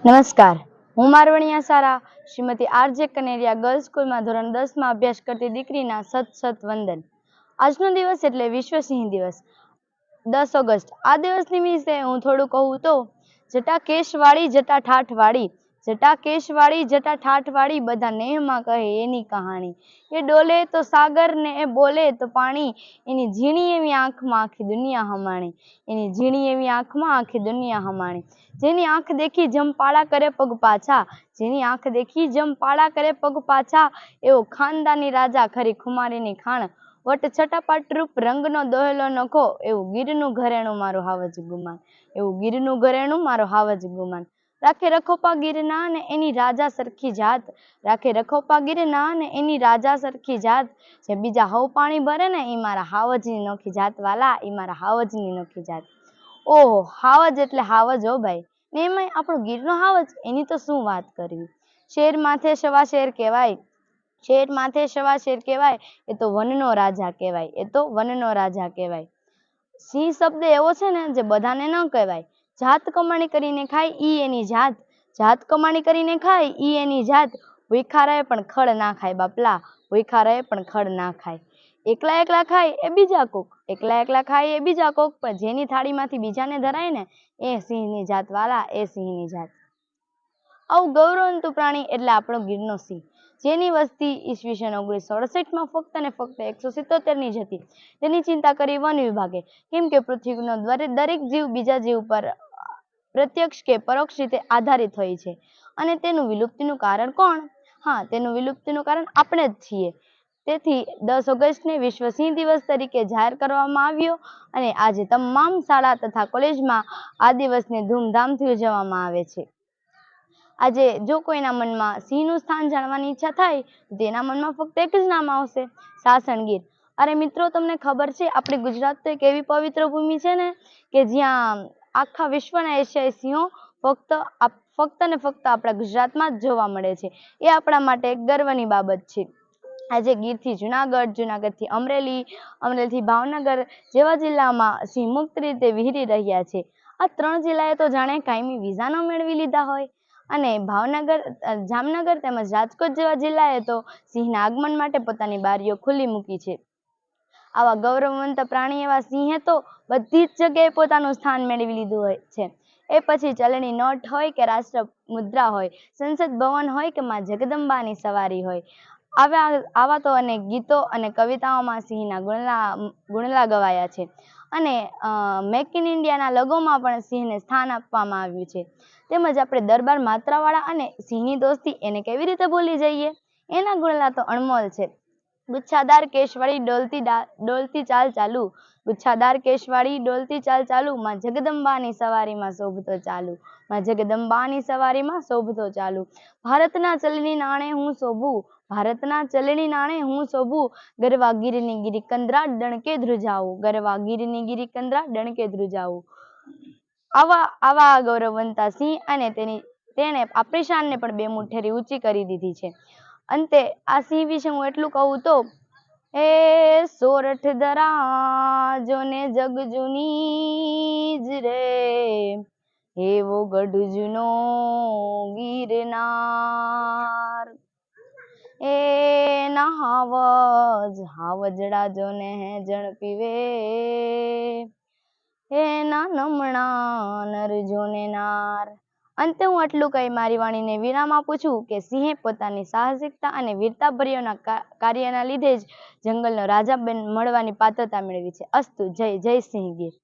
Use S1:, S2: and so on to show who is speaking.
S1: નમસ્કાર, હું મારવણિયા સારા Shrimati RJ Kaneria girls સ્કૂલમાં ધોરણ 10માં અભ્યાસ કરતી દીકરીના સત વંદન। આજનો દિવસ એટલે વિશ્વ સિંહ દિવસ 10 ઓગસ્ટ। આ દિવસ નિમિત્તે હું થોડું કહું તો જટા કેશવાળી જટા ઠાઠવાળી, જટા કેશવાળી જટા ઠાઠવાળી, બધા નેહમાં કહે એની કહાણી। એ ડોલે તો સાગર ને એ બોલે તો પાણી, એની ઝીણી એવી આંખમાં આખી દુનિયા હમાણી, એની ઝીણી એવી આંખમાં આખી દુનિયા હમાણી। જેની આંખ દેખી જમપાળા કરે પગ પાછા, જેની આંખ દેખી જમપાળા કરે પગ પાછા, એવો ખાનદાની રાજા ખરી ખુમારીની ખાણ। વટ છટાપાટ રૂપ રંગનો દોહેલો નખો, એવું ગીરનું ઘરેણું મારું હાવજ ગુમાન, એવું ગીરનું ઘરેણું મારો હાવજ ગુમાન। રાખે રખોપા ગીરના ને એની રાજા સરખી જાત, રાખે રખોપા ગીરના ને એની રાજા સરખી જાત, જે બીજા હવ પાણી ભરે ને એ મારા હાવજની નોખી જાત વાલા, એ મારા હાવજની નોખી જાત। ઓહો, હાવજ એટલે હાવજ હો ભાઈ, ને એમાંય આપણો ગીરનો હાવજ, એની તો શું વાત કરવી। શેર માથે સવા શેર કહેવાય, શેર માથે સવા શેર કહેવાય, એ તો વનનો રાજા કહેવાય, એ તો વનનો રાજા કહેવાય। સિંહ શબ્દ એવો છે ને જે બધાને ન કહેવાય। જાત કમાણી કરીને ખાય ઈ એની જાત, જાત કમાણી કરીને ખાય ઈ એની જાત, ભૂખ્યા રહે પણ ખડ ના ખાય બાપલા, ભૂખ્યા રહે પણ ખડ ના ખાય। એકલા એકલા ખાય એ બીજા કોક, એકલા એકલા ખાય એ બીજા કોક, પણ જેની થાળીમાંથી બીજાને ધરાય ને એ સિંહની જાત વાલા, એ સિંહની જાત। આવું ગૌરવંતું પ્રાણી એટલે આપણો ગીરનો સિંહ, જેની વસ્તી ઈસવીસન 1968માં ફક્ત ને ફક્ત 177ની જ હતી। તેની ચિંતા કરી વન વિભાગે, કેમ કે પૃથ્વીનો દરેક જીવ બીજા જીવ પર પ્રત્યક્ષ કે પરોક્ષ રીતે આધારિત હોય છે, અને તેનું વિલુપ્તિનું કારણ કોણ? હા, તેનું વિલુપ્તિનું કારણ આપણે જ છીએ। તેથી 10 ઓગસ્ટને વિશ્વ સિંહ દિવસ તરીકે જાહેર કરવામાં આવ્યો, અને આજે તમામ શાળા તથા કોલેજમાં આ દિવસને ધૂમધામથી ઉજવવામાં આવે છે। આજે જો કોઈના મનમાં સિંહનું સ્થાન જાણવાની ઈચ્છા થાય તો તેના મનમાં ફક્ત એક જ નામ આવશે, સાસણ ગીર। અરે મિત્રો, તમને ખબર છે આપણે ગુજરાત તો એક એવી પવિત્ર ભૂમિ છે ને કે જ્યાં આખા વિશ્વના એશિયાઈ સિંહો ફક્ત ને ફક્ત આપણા ગુજરાતમાં જ જોવા મળે છે। એ આપણા માટે એક ગર્વની બાબત છે। આજે ગીરથી જુનાગઢ, જુનાગઢથી અમરેલી, અમરેલીથી ભાવનગર જેવા જિલ્લામાં સિંહ મુક્ત રીતે વિહરી રહ્યા છે। આ 3 જિલ્લાએ તો જાણે કાયમી વિઝા ન મેળવી લીધા હોય, અને ભાવનગર, જામનગર તેમજ રાજકોટ જેવા જિલ્લાએ તો સિંહના આગમન માટે પોતાની બારીઓ ખુલ્લી મૂકી છે। આવા ગૌરવવંત પ્રાણી એવા સિંહે તો બધી જ જગ્યાએ પોતાનું સ્થાન મેળવી લીધું હોય છે। એ પછી ચલણી નોટ હોય કે રાષ્ટ્ર મુદ્રા હોય, સંસદ ભવન હોય કે માં જગદંબાની સવારી હોય, આવા તો અનેક ગીતો અને કવિતાઓમાં સિંહના ગુણલા ગવાયા છે, અને મેક ઇન ઇન્ડિયાના લોગોમાં પણ સિંહને સ્થાન આપવામાં આવ્યું છે। તેમજ આપણે દરબાર માત્રાવાળા અને સિંહની દોસ્તી એને કેવી રીતે ભૂલી જઈએ, એના ગુણલા તો અણમોલ છે। ગુચ્છાદાર કેશવાળી ડોલતી ચાલ ચાલુ, ગુચ્છાદાર કેશવાળી ડોલતી ચાલ ચાલુ, માં જગદંબાની સવારીમાં શોભતો ચાલુ, માં જગદંબાની સવારીમાં શોભતો ચાલુ। ભારતના ચલણી નાણે હું શોભું, ભારતના ચલણી નાણે હું શોભું, ગરવા ગીરની ગિરિકંદરા ડણકે ધ્રુજાવું, ગરવા ગીરની ગિરિકંદરા ડણકે ધ્રુજાવું। આવા ગૌરવવંતા સિંહ, અને તેણે આપણી શાનને પણ 2 મુઠ્ઠેરી ઊંચી કરી દીધી છે। અંતે આ સિંહ વિશે હું એટલું કહું તો, એ સોરઠ દરાજોને જગ જૂની જ રે, એવો ગઢ જૂનો ગિરનાર, એના હાવજડા જોને જણ પીવે, એના નમણા નર જોને નાર। અંતે હું આટલું કહી મારી વાણીને વિરામ આપું છું કે સિંહે પોતાની સાહસિકતા અને વીરતાભર્યોના કાર્યના લીધે જ જંગલનો રાજા મળવાની પાત્રતા મેળવી છે। અસ્તુ, જય જય સિંહ ગીર।